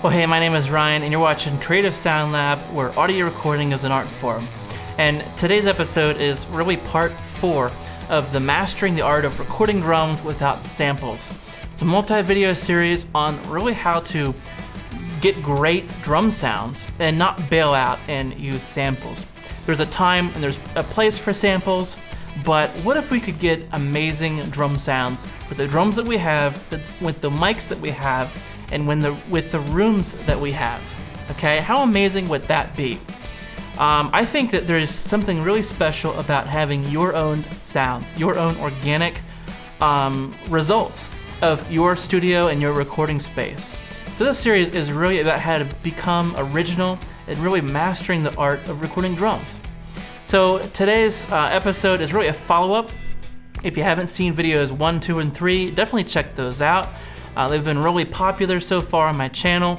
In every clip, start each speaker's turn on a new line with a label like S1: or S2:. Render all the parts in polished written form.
S1: Well, hey, my name is Ryan, and you're watching Creative Sound Lab, where audio recording is an art form. And today's episode is really part 4 of the Mastering the Art of Recording Drums Without Samples. It's a multi-video series on really how to get great drum sounds and not bail out and use samples. There's a time and there's a place for samples, but what if we could get amazing drum sounds with the drums that we have, with the mics that we have, and with the rooms that we have? Okay, how amazing would that be? I think that there is something really special about having your own sounds, your own organic results of your studio and your recording space. So this series is really about how to become original and really mastering the art of recording drums. So today's episode is really a follow-up. If you haven't seen videos 1, 2, and 3, definitely check those out. They've been really popular so far on my channel.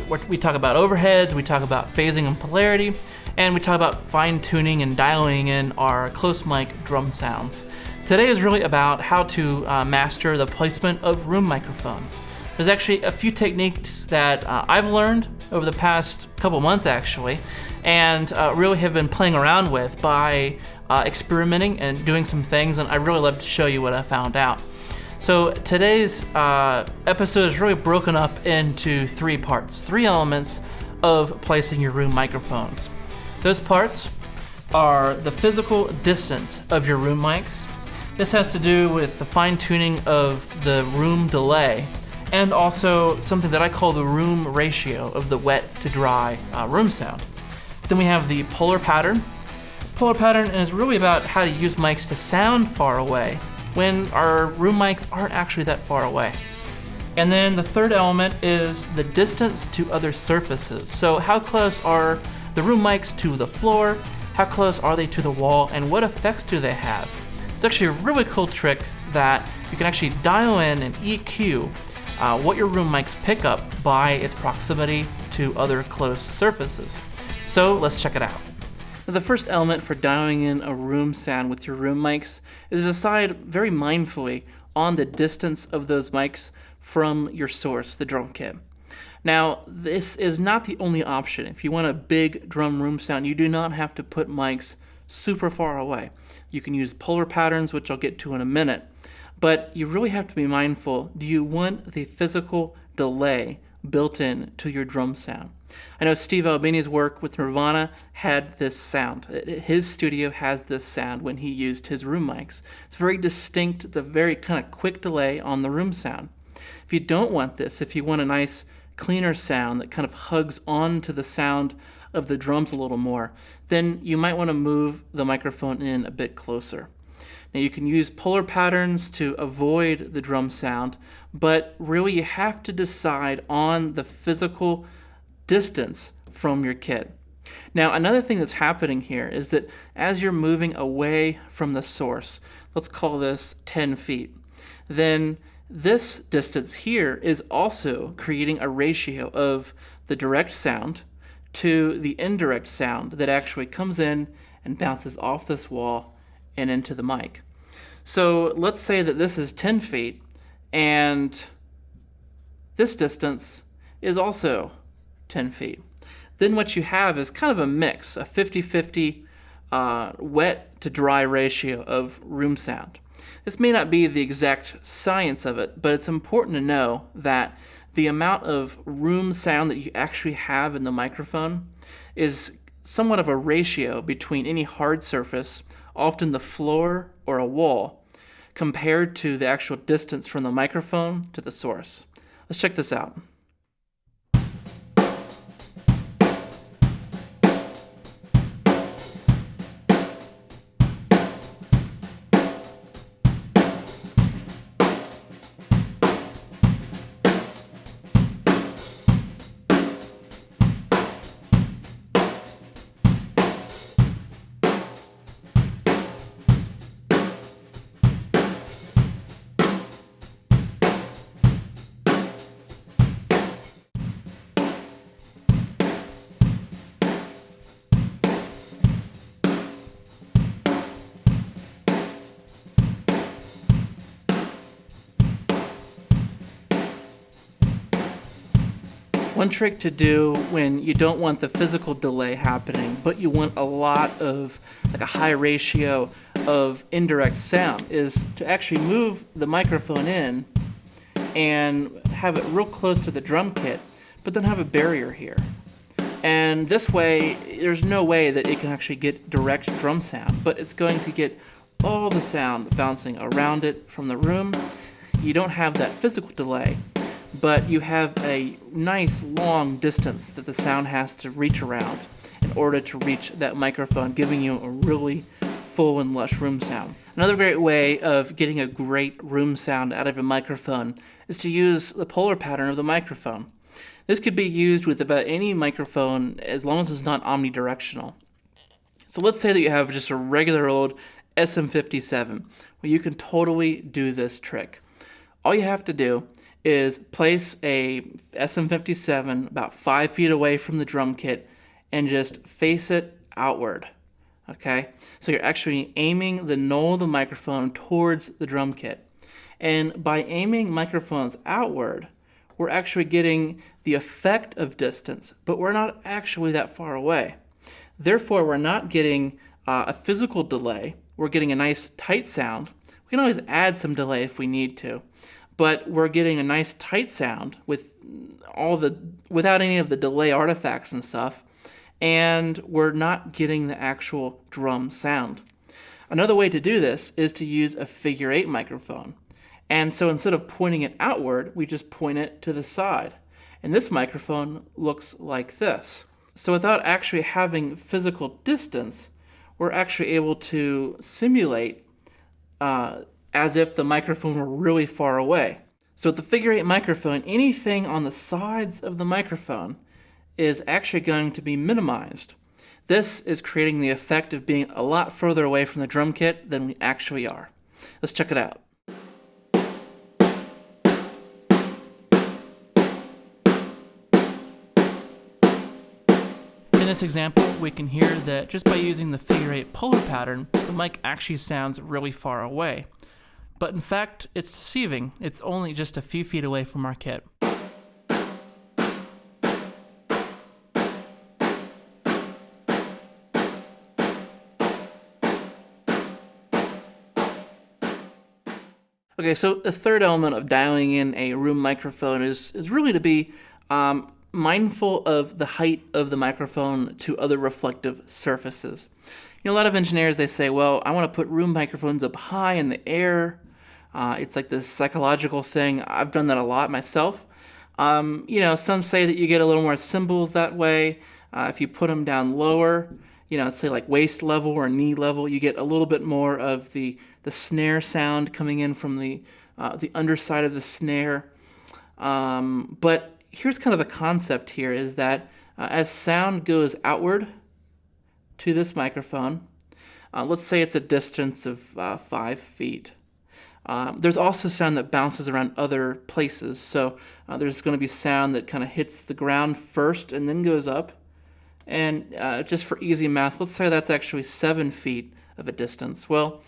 S1: We talk about overheads, we talk about phasing and polarity, and we talk about fine-tuning and dialing in our close mic drum sounds. Today is really about how to master the placement of room microphones. There's actually a few techniques that I've learned over the past couple months actually, and really have been playing around with by experimenting and doing some things, and I really love to show you what I found out. So today's episode is really broken up into 3 parts, 3 elements of placing your room microphones. Those parts are the physical distance of your room mics. This has to do with the fine-tuning of the room delay, and also something that I call the room ratio of the wet to dry room sound. Then we have the polar pattern. Polar pattern is really about how to use mics to sound far away when our room mics aren't actually that far away. And then the third element is the distance to other surfaces. So how close are the room mics to the floor? How close are they to the wall? And what effects do they have? It's actually a really cool trick that you can actually dial in and EQ what your room mics pick up by its proximity to other close surfaces. So let's check it out. The first element for dialing in a room sound with your room mics is to decide very mindfully on the distance of those mics from your source, the drum kit. Now, this is not the only option. If you want a big drum room sound, you do not have to put mics super far away. You can use polar patterns, which I'll get to in a minute, but you really have to be mindful. Do you want the physical delay built in to your drum sound? I know Steve Albini's work with Nirvana had this sound. His studio has this sound when he used his room mics. It's very distinct. It's a very kind of quick delay on the room sound. If you don't want this, if you want a nice cleaner sound that kind of hugs onto the sound of the drums a little more, then you might want to move the microphone in a bit closer. Now you can use polar patterns to avoid the drum sound, but really you have to decide on the physical distance from your kit. Now another thing that's happening here is that as you're moving away from the source, let's call this 10 feet, then this distance here is also creating a ratio of the direct sound to the indirect sound that actually comes in and bounces off this wall and into the mic. So let's say that this is 10 feet and this distance is also 10 feet. Then what you have is kind of a mix, a 50-50 wet to dry ratio of room sound. This may not be the exact science of it, but it's important to know that the amount of room sound that you actually have in the microphone is somewhat of a ratio between any hard surface, often the floor or a wall, compared to the actual distance from the microphone to the source. Let's check this out. One trick to do when you don't want the physical delay happening, but you want a lot of, like a high ratio of indirect sound, is to actually move the microphone in and have it real close to the drum kit, but then have a barrier here. And this way, there's no way that it can actually get direct drum sound, but it's going to get all the sound bouncing around it from the room. You don't have that physical delay, but you have a nice long distance that the sound has to reach around in order to reach that microphone, giving you a really full and lush room sound. Another great way of getting a great room sound out of a microphone is to use the polar pattern of the microphone. This could be used with about any microphone as long as it's not omnidirectional. So let's say that you have just a regular old SM57. Well, you can totally do this trick. All you have to do is place a SM57 about 5 feet away from the drum kit and just face it outward. Okay? So you're actually aiming the knoll of the microphone towards the drum kit. And by aiming microphones outward, we're actually getting the effect of distance, but we're not actually that far away. Therefore, we're not getting a physical delay. We're getting a nice tight sound. We can always add some delay if we need to, but we're getting a nice tight sound without any of the delay artifacts and stuff, and we're not getting the actual drum sound. Another way to do this is to use a figure 8 microphone. And so instead of pointing it outward, we just point it to the side. And this microphone looks like this. So without actually having physical distance, we're actually able to simulate as if the microphone were really far away. So with the figure 8 microphone, anything on the sides of the microphone is actually going to be minimized. This is creating the effect of being a lot further away from the drum kit than we actually are. Let's check it out. In this example, we can hear that just by using the figure 8 polar pattern, the mic actually sounds really far away. But in fact, it's deceiving. It's only just a few feet away from our kit. Okay, so the third element of dialing in a room microphone is really to be mindful of the height of the microphone to other reflective surfaces. You know, a lot of engineers, they say, well, I want to put room microphones up high in the air. It's like this psychological thing. I've done that a lot myself. You know, some say that you get a little more cymbals that way. If you put them down lower, you know, say like waist level or knee level, you get a little bit more of the snare sound coming in from the underside of the snare. But here's kind of the concept here is that as sound goes outward to this microphone, let's say it's a distance of 5 feet. There's also sound that bounces around other places. So there's going to be sound that kind of hits the ground first and then goes up. And just for easy math, let's say that's actually 7 feet of a distance. Well,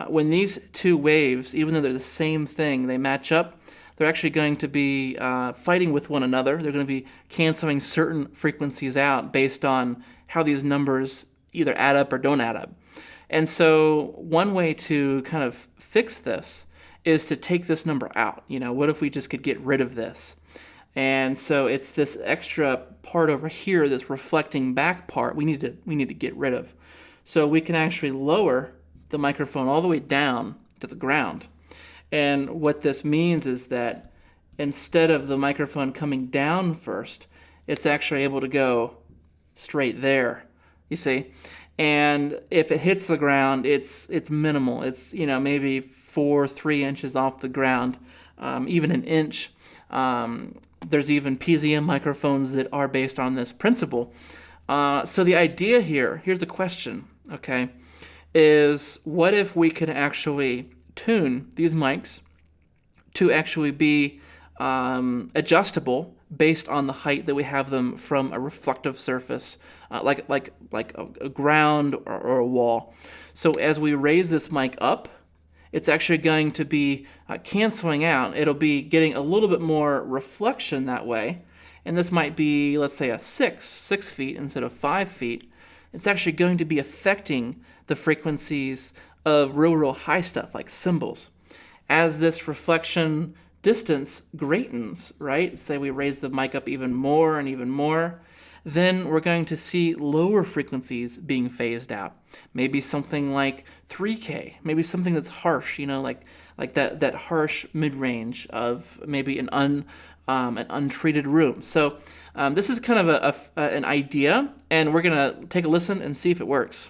S1: when these two waves, even though they're the same thing, they match up, they're actually going to be fighting with one another. They're going to be canceling certain frequencies out based on how these numbers either add up or don't add up. And so one way to kind of fix this is to take this number out. You know, what if we just could get rid of this? And so it's this extra part over here, this reflecting back part, we need to get rid of. So we can actually lower the microphone all the way down to the ground. And what this means is that instead of the microphone coming down first, it's actually able to go straight there, you see. And if it hits the ground, it's minimal. It's, you know, maybe 3 inches off the ground, even an inch. There's even PZM microphones that are based on this principle. So the idea here, here's a question, okay, is what if we could actually tune these mics to actually be adjustable based on the height that we have them from a reflective surface, like a ground or a wall. So as we raise this mic up, it's actually going to be canceling out. It'll be getting a little bit more reflection that way. and this might be, let's say, a 6 feet instead of 5 feet, it's actually going to be affecting the frequencies of real high stuff like cymbals. As this reflection distance greatens, right? Say we raise the mic up even more and even more, then we're going to see lower frequencies being phased out. Maybe something like 3K, maybe something that's harsh, like that harsh mid-range of maybe an untreated room. So this is kind of an idea, and we're gonna take a listen and see if it works.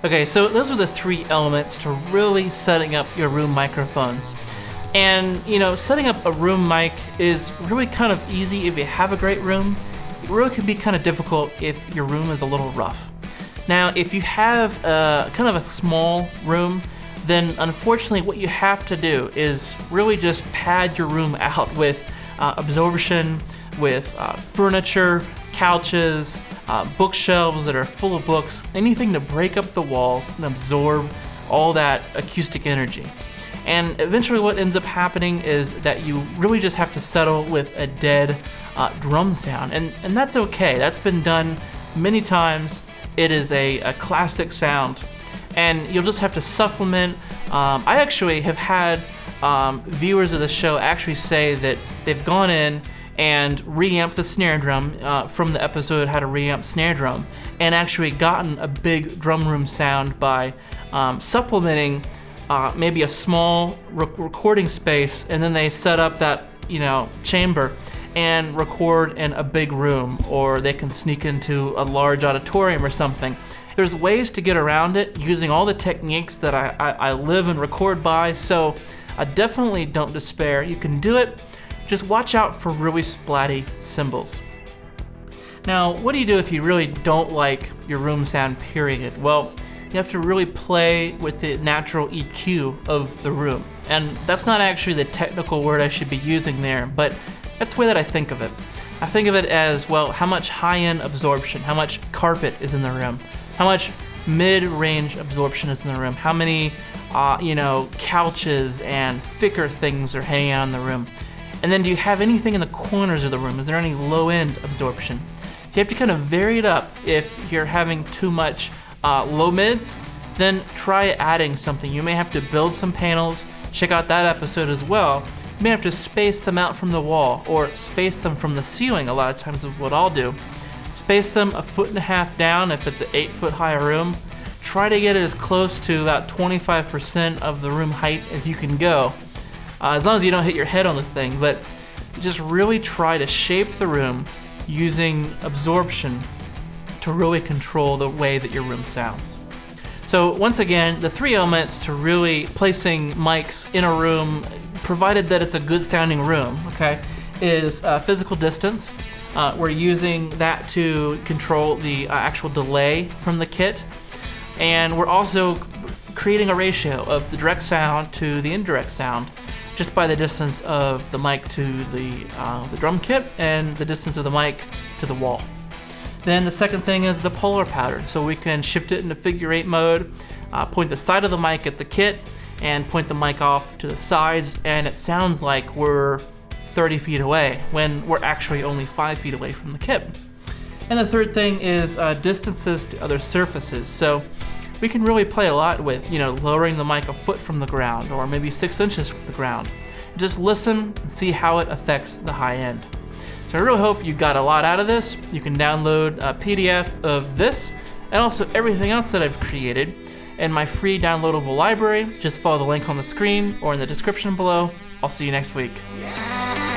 S1: Okay, so those are the three elements to really setting up your room microphones. And, setting up a room mic is really kind of easy if you have a great room. It really can be kind of difficult if your room is a little rough. Now, if you have kind of a small room, then unfortunately what you have to do is really just pad your room out with absorption, with furniture, couches, bookshelves that are full of books, anything to break up the walls and absorb all that acoustic energy. And eventually what ends up happening is that you really just have to settle with a dead drum sound. And that's okay. That's been done many times. It is a classic sound. And you'll just have to supplement. I actually have had viewers of the show actually say that they've gone in and reamped the snare drum from the episode How to Reamp Snare Drum, and actually gotten a big drum room sound by supplementing maybe a small recording space, and then they set up that chamber and record in a big room, or they can sneak into a large auditorium or something. There's ways to get around it using all the techniques that I live and record by, so definitely don't despair. You can do it. Just watch out for really splatty cymbals. Now, what do you do if you really don't like your room sound, period? Well, you have to really play with the natural EQ of the room. And that's not actually the technical word I should be using there, but that's the way that I think of it. I think of it as, well, how much high-end absorption, how much carpet is in the room, how much mid-range absorption is in the room, how many, couches and thicker things are hanging out in the room. And then do you have anything in the corners of the room? Is there any low-end absorption? So you have to kind of vary it up. If you're having too much low mids, then try adding something. You may have to build some panels. Check out that episode as well. You may have to space them out from the wall or space them from the ceiling. A lot of times is what I'll do. Space them 1.5 feet down if it's an 8 foot high room. Try to get it as close to about 25% of the room height as you can go. As long as you don't hit your head on the thing, but just really try to shape the room using absorption to really control the way that your room sounds. So once again, the 3 elements to really placing mics in a room, provided that it's a good sounding room, okay, is physical distance. We're using that to control the actual delay from the kit. And we're also creating a ratio of the direct sound to the indirect sound just by the distance of the mic to the drum kit and the distance of the mic to the wall. Then the second thing is the polar pattern. So we can shift it into figure 8 mode, point the side of the mic at the kit, and point the mic off to the sides, and it sounds like we're 30 feet away when we're actually only 5 feet away from the kit. And the third thing is distances to other surfaces. So we can really play a lot with, lowering the mic a foot from the ground or maybe 6 inches from the ground. Just listen and see how it affects the high end. So I really hope you got a lot out of this. You can download a PDF of this and also everything else that I've created in my free downloadable library. Just follow the link on the screen or in the description below. I'll see you next week.
S2: Yeah.